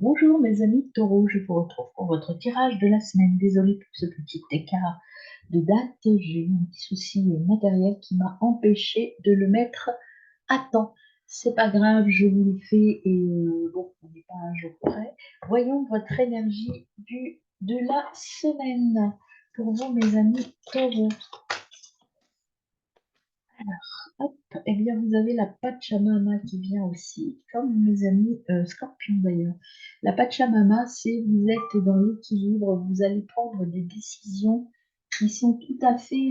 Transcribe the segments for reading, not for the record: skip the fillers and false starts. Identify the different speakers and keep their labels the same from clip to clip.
Speaker 1: Bonjour mes amis taureaux, je vous retrouve pour votre tirage de la semaine. Désolée pour ce petit écart de date, j'ai eu un petit souci matériel qui m'a empêché de le mettre à temps. C'est pas grave, je vous le fais et bon, on n'est pas un jour près. Voyons votre énergie de la semaine pour vous mes amis taureaux. Hop, eh bien, vous avez la Pachamama qui vient aussi, comme mes amis scorpions d'ailleurs. La Pachamama, c'est vous êtes dans l'équilibre, vous allez prendre des décisions qui sont tout à fait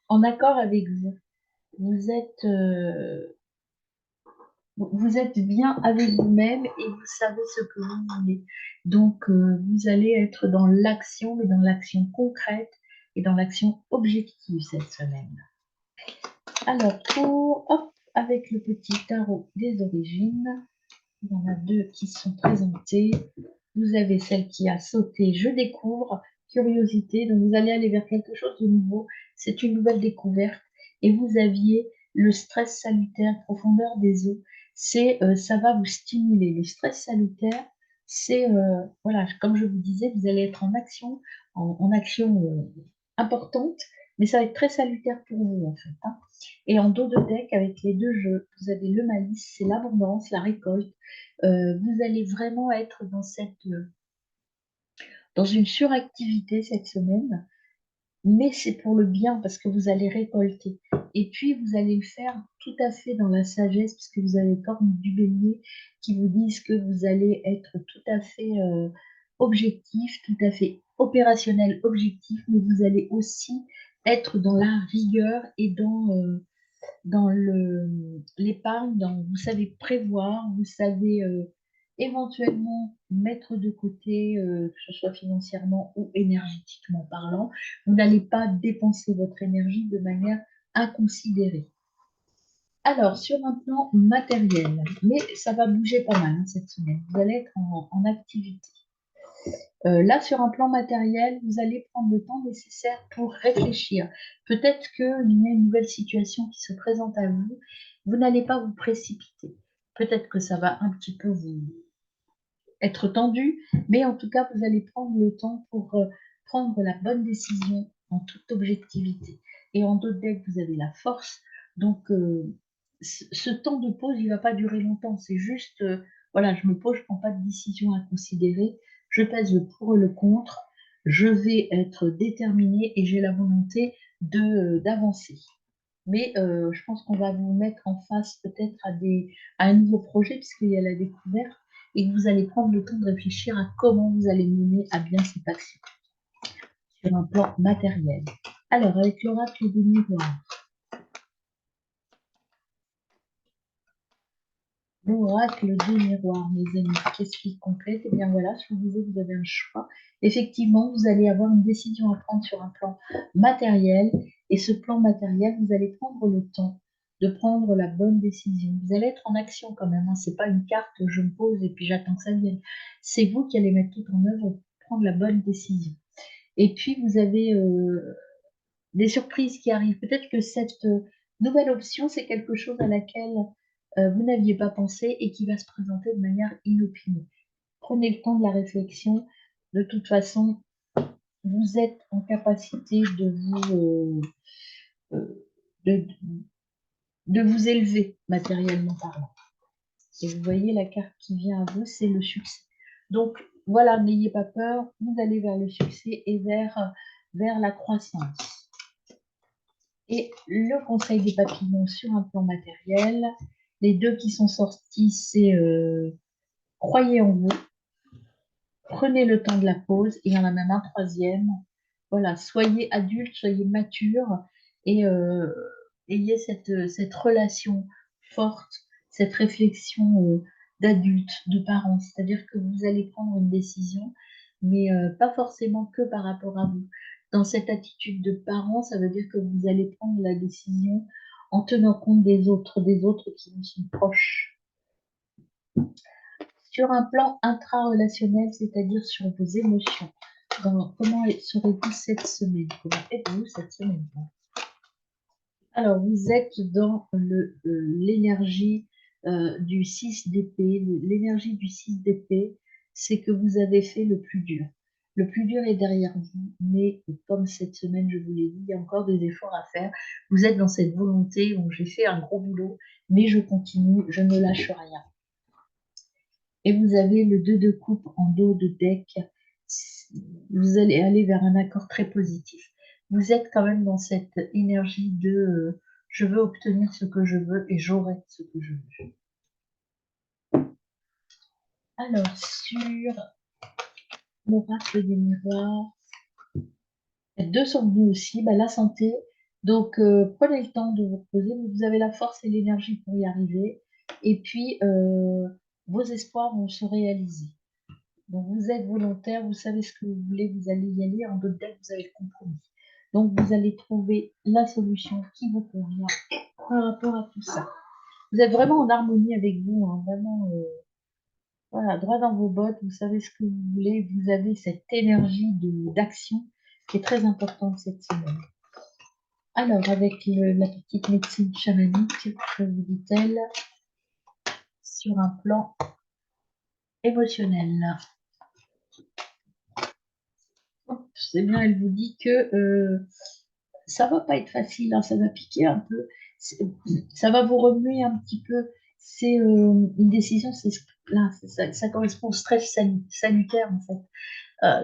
Speaker 1: en accord avec vous. Vous êtes, euh, vous êtes bien avec vous-même et vous savez ce que vous voulez. Donc, vous allez être dans l'action, mais dans l'action concrète et dans l'action objective cette semaine. Alors, hop, avec le petit tarot des origines, il y en a deux qui sont présentées. Vous avez celle qui a sauté, je découvre, curiosité, donc vous allez aller vers quelque chose de nouveau. C'est une nouvelle découverte. Et vous aviez le stress salutaire, profondeur des eaux. Ça va vous stimuler. Le stress salutaire, voilà, comme je vous disais, vous allez être en action, en action importante, mais ça va être très salutaire pour vous en fait, hein. Et en dos de deck, avec les deux jeux, vous avez le malice, c'est l'abondance, la récolte. Vous allez vraiment être dans une suractivité cette semaine, mais c'est pour le bien parce que vous allez récolter. Et puis, vous allez le faire tout à fait dans la sagesse, puisque vous avez les cornes du bélier qui vous disent que vous allez être tout à fait objectif, tout à fait opérationnel, objectif, mais vous allez aussi être dans la rigueur et dans l'épargne, vous savez prévoir, vous savez éventuellement mettre de côté, que ce soit financièrement ou énergétiquement parlant. Vous n'allez pas dépenser votre énergie de manière inconsidérée. Alors, sur un plan matériel, mais ça va bouger pas mal hein, cette semaine, vous allez être en activité. Là, sur un plan matériel, vous allez prendre le temps nécessaire pour réfléchir. Peut-être qu'il y a une nouvelle situation qui se présente à vous. Vous n'allez pas vous précipiter. Peut-être que ça va un petit peu vous être tendu, mais en tout cas, vous allez prendre le temps pour prendre la bonne décision en toute objectivité. Et en d'autres decks, vous avez la force. Donc, ce temps de pause, il ne va pas durer longtemps. C'est juste, voilà, je me pose, je ne prends pas de décision à considérer. Je pèse le pour et le contre. Je vais être déterminée et j'ai la volonté d'avancer. Mais je pense qu'on va vous mettre en face peut-être à un nouveau projet puisqu'il y a la découverte et que vous allez prendre le temps de réfléchir à comment vous allez mener à bien cette action sur un plan matériel. Alors, avec l'oracle des miroirs, l'oracle des miroirs, mes amis, qu'est-ce qui complète? Eh bien voilà, je vous disais, vous avez un choix. Effectivement, vous allez avoir une décision à prendre sur un plan matériel et ce plan matériel, vous allez prendre le temps de prendre la bonne décision. Vous allez être en action quand même, hein. C'est pas une carte, je me pose et puis j'attends que ça vienne. C'est vous qui allez mettre tout en œuvre pour prendre la bonne décision. Et puis, vous avez des surprises qui arrivent. Peut-être que cette nouvelle option, c'est quelque chose à laquelle vous n'aviez pas pensé et qui va se présenter de manière inopinée. Prenez le temps de la réflexion. De toute façon, vous êtes en capacité euh, de, de vous élever matériellement parlant. Et vous voyez, la carte qui vient à vous, c'est le succès. Donc, voilà, n'ayez pas peur, vous allez vers le succès et vers la croissance. Et le conseil des papillons sur un plan matériel, les deux qui sont sortis, c'est croyez en vous, prenez le temps de la pause, et il y en a même un troisième. Voilà, soyez adulte, soyez mature et ayez cette relation forte, cette réflexion d'adulte, de parent. C'est-à-dire que vous allez prendre une décision, mais pas forcément que par rapport à vous. Dans cette attitude de parent, ça veut dire que vous allez prendre la décision en tenant compte des autres qui vous sont proches. Sur un plan intra-relationnel, c'est-à-dire sur vos émotions. Comment serez-vous cette semaine? Comment êtes-vous cette semaine? Alors, vous êtes dans l'énergie du 6 d'épée. L'énergie du 6 d'épée, c'est que vous avez fait le plus dur. Le plus dur est derrière vous, mais comme cette semaine, je vous l'ai dit, il y a encore des efforts à faire. Vous êtes dans cette volonté où j'ai fait un gros boulot, mais je continue, je ne lâche rien. Et vous avez le 2 de coupe en dos de deck. Vous allez aller vers un accord très positif. Vous êtes quand même dans cette énergie de je veux obtenir ce que je veux et j'aurai ce que je veux. Alors, sur l'oracle des miroirs, deux sont venus aussi, la santé. Donc, prenez le temps de vous reposer, mais vous avez la force et l'énergie pour y arriver. Et puis, vos espoirs vont se réaliser. Donc, vous êtes volontaire, vous savez ce que vous voulez, vous allez y aller. En d'autres termes, vous avez le compromis. Donc, vous allez trouver la solution qui vous convient par rapport à tout ça. Vous êtes vraiment en harmonie avec vous, hein, vraiment, voilà, droit dans vos bottes, vous savez ce que vous voulez, vous avez cette énergie d'action qui est très importante cette semaine. Alors, avec la petite médecine chamanique, que vous dit-elle sur un plan émotionnel? C'est bien, elle vous dit que ça va pas être facile, hein, ça va piquer un peu, ça va vous remuer un petit peu. C'est une décision, là, ça correspond au stress sanitaire en fait.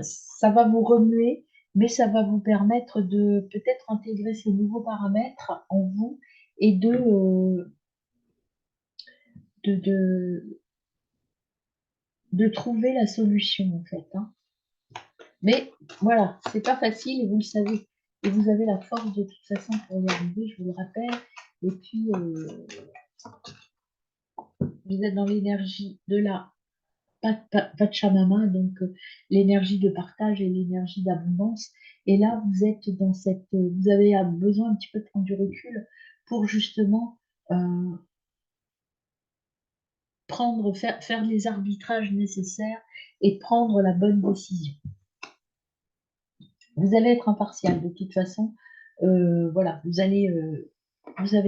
Speaker 1: Ça va vous remuer, mais ça va vous permettre de peut-être intégrer ces nouveaux paramètres en vous et de, de, de trouver la solution en fait, hein. Mais voilà, c'est pas facile et vous le savez. Et vous avez la force de toute façon pour y arriver, je vous le rappelle. Et puis, vous êtes dans l'énergie de la Pachamama, donc l'énergie de partage et l'énergie d'abondance. Et là, vous êtes dans cette, vous avez besoin un petit peu de prendre du recul pour justement euh, faire les arbitrages nécessaires et prendre la bonne décision. Vous allez être impartial de toute façon. Voilà, vous avez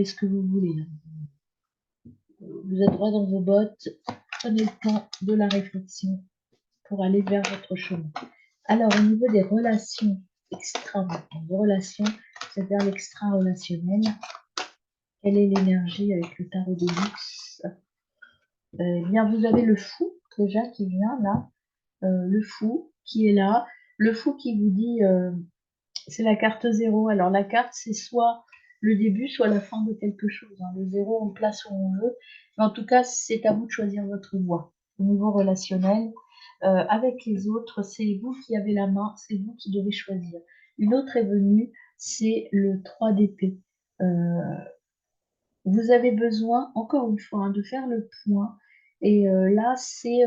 Speaker 1: ce que vous voulez, hein. Vous êtes droit dans vos bottes. Prenez le temps de la réflexion pour aller vers votre chemin. Alors, au niveau des relations c'est vers l'extra-relationnel. Quelle est l'énergie avec le tarot de luxe? Bien, vous avez le fou déjà qui vient là. Le fou qui est là. Le fou qui vous dit, c'est la carte 0. Alors, la carte, c'est soit le début, soit la fin de quelque chose, hein. Le 0, on le place où on veut. Mais en tout cas, c'est à vous de choisir votre voie. Au niveau relationnel, avec les autres, c'est vous qui avez la main, c'est vous qui devez choisir. Une autre est venue, c'est le 3 d'épée. Vous avez besoin, encore une fois, hein, de faire le point. Et là, c'est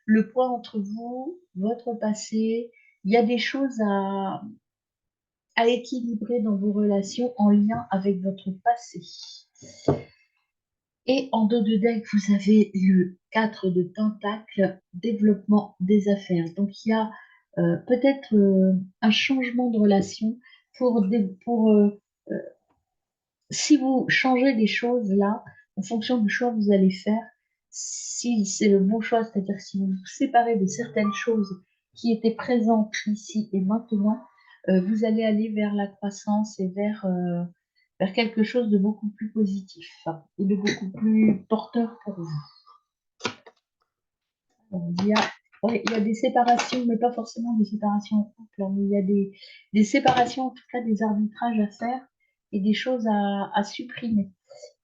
Speaker 1: le point entre vous, votre passé. Il y a des choses à équilibrer dans vos relations en lien avec votre passé. Et en dos de deck, vous avez le 4 de Pentacle, développement des affaires. Donc il y a peut-être un changement de relation si vous changez des choses là, en fonction du choix que vous allez faire, si c'est le bon choix, c'est-à-dire si vous vous séparez de certaines choses qui étaient présentes ici et maintenant, vous allez aller vers la croissance et vers quelque chose de beaucoup plus positif, hein, et de beaucoup plus porteur pour vous. Il y a des séparations, mais pas forcément des séparations en couple, hein, mais il y a des séparations, en tout cas des arbitrages à faire et des choses à supprimer.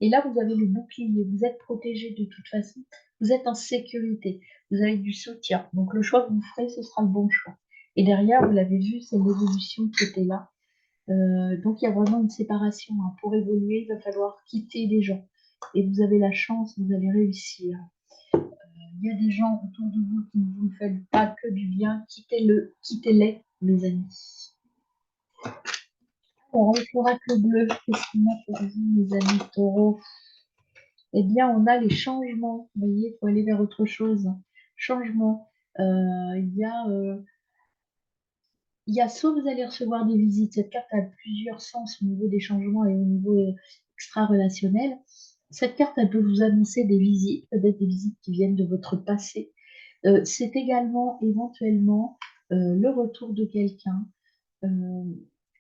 Speaker 1: Et là, vous avez le bouclier, vous êtes protégé de toute façon, vous êtes en sécurité, vous avez du soutien. Donc le choix que vous ferez, ce sera le bon choix. Et derrière, vous l'avez vu, c'est l'évolution qui était là. Donc il y a vraiment une séparation, hein. Pour évoluer, il va falloir quitter les gens. Et vous avez la chance, vous allez réussir. Il y a des gens autour de vous qui ne vous font pas que du bien. Quittez-les, mes amis. Alors, le oracle bleu, qu'est-ce qu'on a pour vous, mes amis taureaux? Eh bien, on a les changements. Vous voyez, il faut aller vers autre chose. Changement. Il y a soit vous allez recevoir des visites. Cette carte a plusieurs sens au niveau des changements et au niveau extra-relationnel. Cette carte, elle peut vous annoncer des visites, peut-être des visites qui viennent de votre passé. C'est également éventuellement le retour de quelqu'un, euh,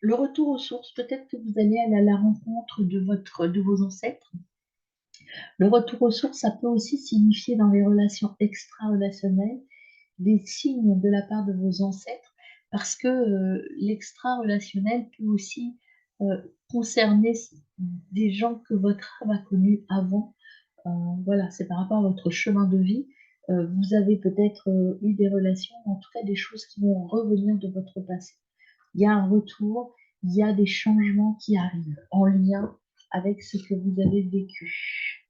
Speaker 1: le retour aux sources. Peut-être que vous allez aller à la rencontre de vos ancêtres. Le retour aux sources, ça peut aussi signifier dans les relations extra-relationnelles des signes de la part de vos ancêtres, parce que l'extra-relationnel peut aussi concerner des gens que votre âme a connus avant. Euh, voilà, c'est par rapport à votre chemin de vie. Vous avez peut-être eu des relations, en tout cas des choses qui vont revenir de votre passé. Il y a un retour, il y a des changements qui arrivent en lien avec ce que vous avez vécu.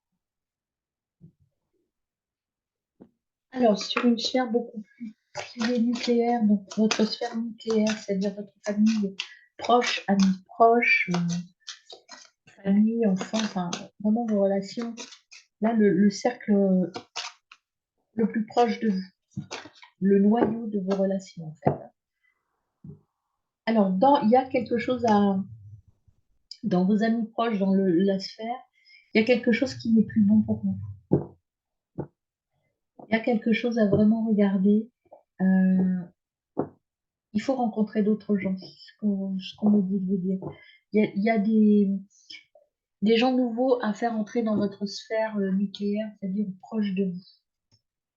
Speaker 1: Alors, sur une sphère beaucoup plus privée nucléaire, donc votre sphère nucléaire, c'est-à-dire votre famille proche, amis proches, famille, enfants, enfin, vraiment vos relations. Là, le cercle le plus proche de vous, le noyau de vos relations, en fait. Alors, il y a quelque chose dans vos amis proches, dans la sphère, il y a quelque chose qui n'est plus bon pour vous. Il y a quelque chose à vraiment regarder. Euh, il faut rencontrer d'autres gens, ce qu'on me dit de vous dire. Il y a des gens nouveaux à faire entrer dans votre sphère nucléaire, c'est-à-dire proche de vous.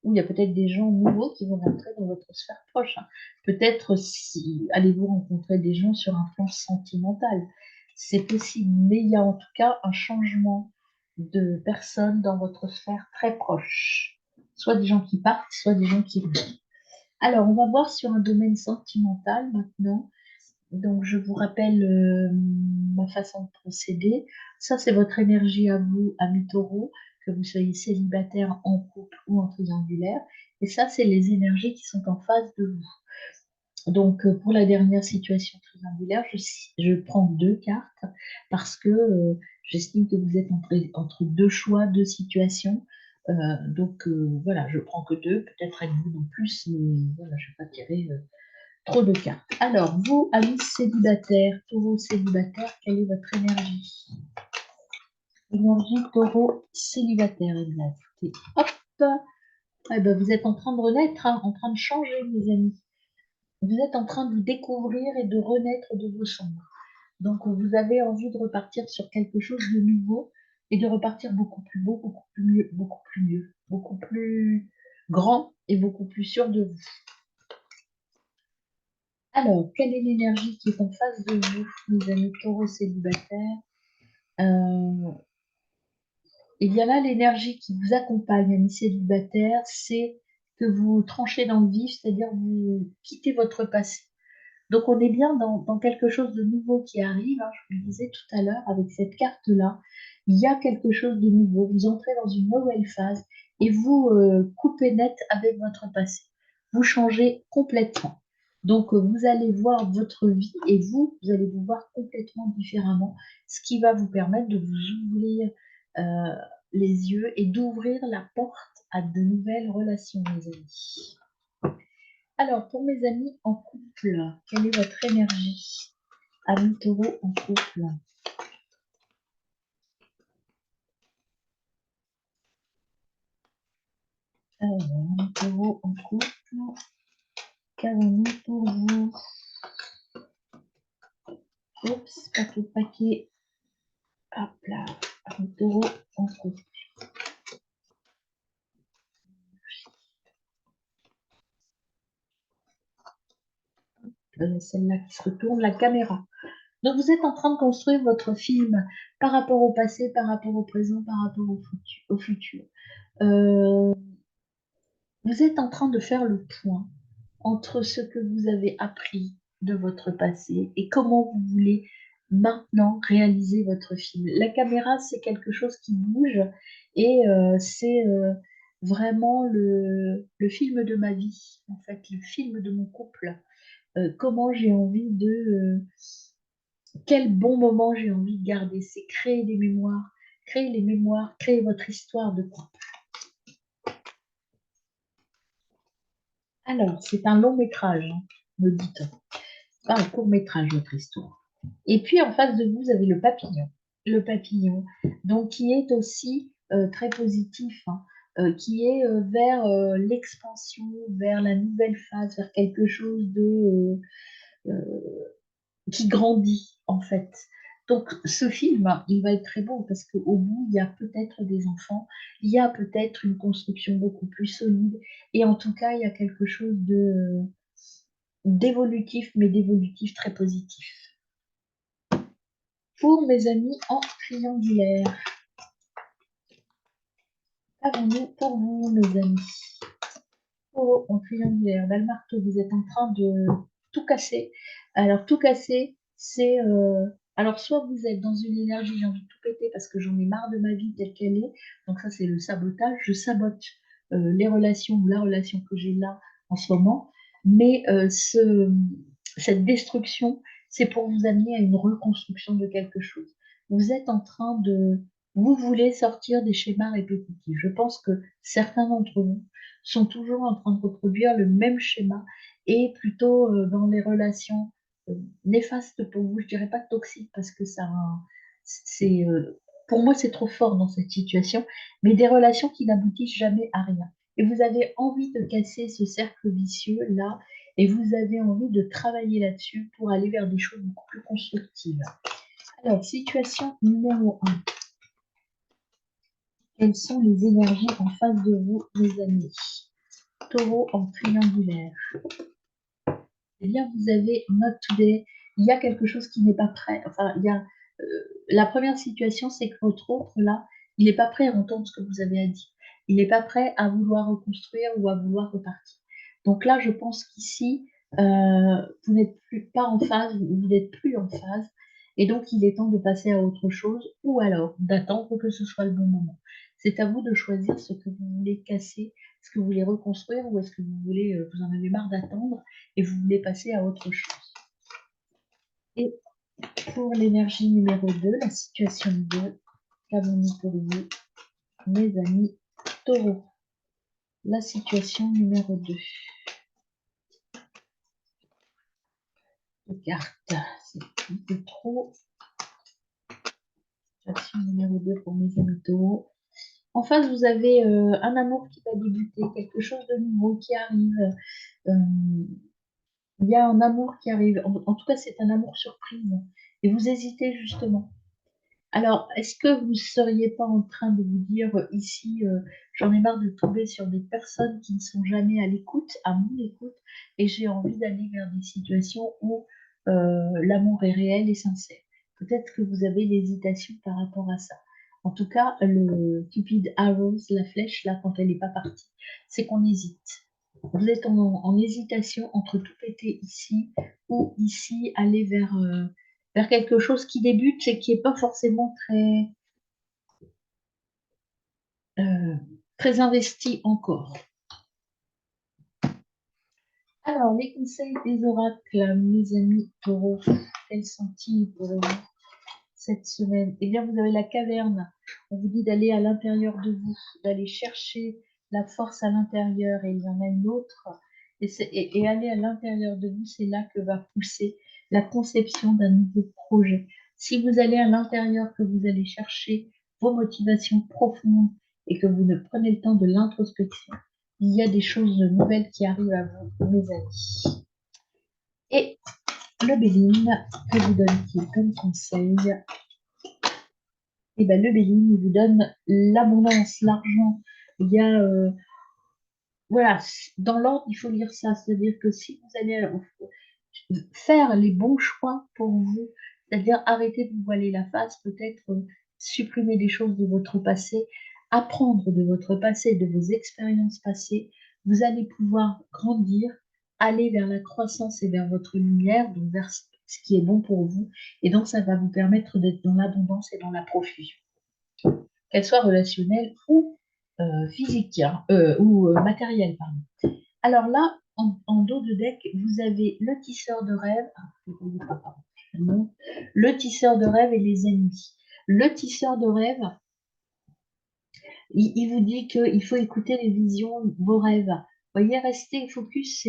Speaker 1: Ou il y a peut-être des gens nouveaux qui vont rentrer dans votre sphère proche, hein. Peut-être si allez-vous rencontrer des gens sur un plan sentimental. C'est possible, mais il y a en tout cas un changement de personnes dans votre sphère très proche. Soit des gens qui partent, soit des gens qui reviennent. Alors, on va voir sur un domaine sentimental maintenant. Donc, je vous rappelle ma façon de procéder. Ça, c'est votre énergie à vous, amis taureaux, que vous soyez célibataire, en couple ou en triangulaire. Et ça, c'est les énergies qui sont en face de vous. Donc, pour la dernière situation triangulaire, je prends deux cartes parce que j'estime que vous êtes entre deux choix, deux situations. Voilà, je prends que deux, peut-être êtes-vous en plus, mais voilà, je ne vais pas tirer trop de cartes. Alors, vous, amis célibataires, taureau célibataire, quelle est votre énergie? Énergie taureau célibataire, eh bien, écoutez, hop, eh ben, vous êtes en train de renaître, hein, en train de changer, mes amis. Vous êtes en train de découvrir et de renaître de vos cendres. Donc, vous avez envie de repartir sur quelque chose de nouveau et de repartir beaucoup plus beau, beaucoup plus mieux, beaucoup plus grand et beaucoup plus sûr de vous. Alors, quelle est l'énergie qui est en face de vous, mes amis taureaux célibataires? Euh, il y a là l'énergie qui vous accompagne, amis célibataires, c'est que vous tranchez dans le vif, c'est-à-dire vous quittez votre passé. Donc on est bien dans quelque chose de nouveau qui arrive, hein, je vous le disais tout à l'heure, avec cette carte-là, il y a quelque chose de nouveau, vous entrez dans une nouvelle phase et vous coupez net avec votre passé. Vous changez complètement. Donc vous allez voir votre vie et vous allez vous voir complètement différemment, ce qui va vous permettre de vous ouvrir euh, les yeux et d'ouvrir la porte à de nouvelles relations, mes amis. Alors, pour mes amis en couple, quelle est votre énergie? Amis taureau en couple. Alors, amis taureau en couple, qu'avons-nous pour vous? Oups, pas tout le paquet. Hop là, amis taureau en couple. Celle-là qui se retourne, la caméra. Donc, vous êtes en train de construire votre film par rapport au passé, par rapport au présent, par rapport au futur. Euh, vous êtes en train de faire le point entre ce que vous avez appris de votre passé et comment vous voulez maintenant réaliser votre film. La caméra, c'est quelque chose qui bouge et c'est vraiment le film de ma vie, en fait, le film de mon couple. Comment j'ai envie quel bon moment j'ai envie de garder. C'est créer des mémoires, créer les mémoires, créer votre histoire de couple. Alors, c'est un long métrage, hein, me dit-on. Pas un court métrage, votre histoire. Et puis en face de vous, vous avez le papillon. Le papillon, donc qui est aussi très positif, hein. qui est vers l'expansion, vers la nouvelle phase, vers quelque chose de qui grandit en fait. Donc ce film, il va être très beau parce qu'au bout, il y a peut-être des enfants, il y a peut-être une construction beaucoup plus solide, et en tout cas, il y a quelque chose de d'évolutif, mais d'évolutif très positif. Pour mes amis en triangulaire, qu'avons-nous pour vous, mes amis? Oh, en triangulaire, là, le marteau, vous êtes en train de tout casser. Alors, tout casser, c'est... alors, soit vous êtes dans une énergie, j'ai envie de tout péter parce que j'en ai marre de ma vie telle qu'elle est. Donc, ça, c'est le sabotage. Je sabote les relations ou la relation que j'ai là en ce moment. Mais cette destruction, c'est pour vous amener à une reconstruction de quelque chose. Vous êtes en train de... Vous voulez sortir des schémas répétitifs. Je pense que certains d'entre vous sont toujours en train de reproduire le même schéma et plutôt dans les relations euh, néfastes pour vous. Je dirais pas toxiques parce que ça, c'est, pour moi, c'est trop fort dans cette situation, mais des relations qui n'aboutissent jamais à rien. Et vous avez envie de casser ce cercle vicieux là, et vous avez envie de travailler là-dessus pour aller vers des choses beaucoup plus constructives. Alors, situation numéro un. Quelles sont les énergies en face de vous, mes amis? Taureau en triangulaire. Eh bien, vous avez Not Today. Il y a quelque chose qui n'est pas prêt. Enfin, il y a la première situation, c'est que votre autre, là, il n'est pas prêt à entendre ce que vous avez à dire. Il n'est pas prêt à vouloir reconstruire ou à vouloir repartir. Donc là, je pense qu'ici, vous n'êtes plus pas en phase, vous n'êtes plus en phase. Et donc, il est temps de passer à autre chose ou alors d'attendre que ce soit le bon moment. C'est à vous de choisir ce que vous voulez casser, ce que vous voulez reconstruire ou est-ce que vous voulez, vous en avez marre d'attendre et vous voulez passer à autre chose. Et pour l'énergie numéro 2, la situation 2, qu'avons-nous pour vous, mes amis taureaux? La situation numéro 2. Les cartes, c'est de trop. Situation numéro 2 pour mes amis taureaux. En face, vous avez un amour qui va débuter, quelque chose de nouveau qui arrive. Euh, il y a un amour qui arrive. En tout cas, c'est un amour surprise. Et vous hésitez justement. Alors, est-ce que vous ne seriez pas en train de vous dire ici, j'en ai marre de tomber sur des personnes qui ne sont jamais à l'écoute, à mon écoute, et j'ai envie d'aller vers des situations où l'amour est réel et sincère. Peut-être que vous avez l'hésitation par rapport à ça. En tout cas, le Cupid Arrows, la flèche, là, quand elle n'est pas partie, c'est qu'on hésite. Vous êtes en hésitation entre tout péter ici ou ici aller vers quelque chose qui débute et qui n'est pas forcément euh, très investi encore. Alors, les conseils des oracles, mes amis taureaux, quels sont-ils pour vous cette semaine? Eh bien, vous avez la caverne. On vous dit d'aller à l'intérieur de vous, d'aller chercher la force à l'intérieur, et il y en a une autre. Et aller à l'intérieur de vous, c'est là que va pousser la conception d'un nouveau projet. Si vous allez à l'intérieur, que vous allez chercher vos motivations profondes et que vous ne prenez le temps de l'introspection, il y a des choses nouvelles qui arrivent à vous, mes amis. Et le Béline, que vous donne-t-il comme conseil? Et ben, le Béline, il vous donne l'abondance, l'argent. Il y a, voilà, dans l'ordre, il faut lire ça. C'est-à-dire que si vous allez faire les bons choix pour vous, c'est-à-dire arrêter de vous voiler la face, peut-être supprimer des choses de votre passé, apprendre de votre passé, de vos expériences passées, vous allez pouvoir grandir, aller vers la croissance et vers votre lumière, donc vers ce qui est bon pour vous. Et donc, ça va vous permettre d'être dans l'abondance et dans la profusion, qu'elle soit relationnelle ou physique, hein, ou matérielle, pardon. Alors là, en dos de deck, vous avez le tisseur de rêve, le tisseur de rêve et les ennemis. Le tisseur de rêve, il vous dit qu'il faut écouter les visions, vos rêves. Vous voyez, restez focus,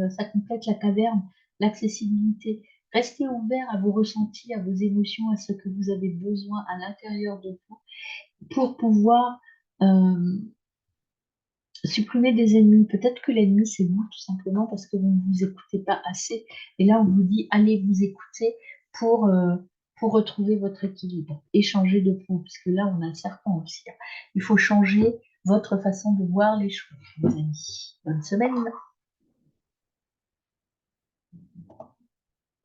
Speaker 1: ça complète la caverne, l'accessibilité. Restez ouvert à vos ressentis, à vos émotions, à ce que vous avez besoin à l'intérieur de vous pour pouvoir supprimer des ennemis. Peut-être que l'ennemi, c'est vous, tout simplement, parce que vous ne vous écoutez pas assez. Et là, on vous dit, allez vous écouter pour, euh, pour retrouver votre équilibre et changer de peau, puisque là, on a le serpent aussi, hein. Il faut changer votre façon de voir les choses, mes amis. Bonne semaine.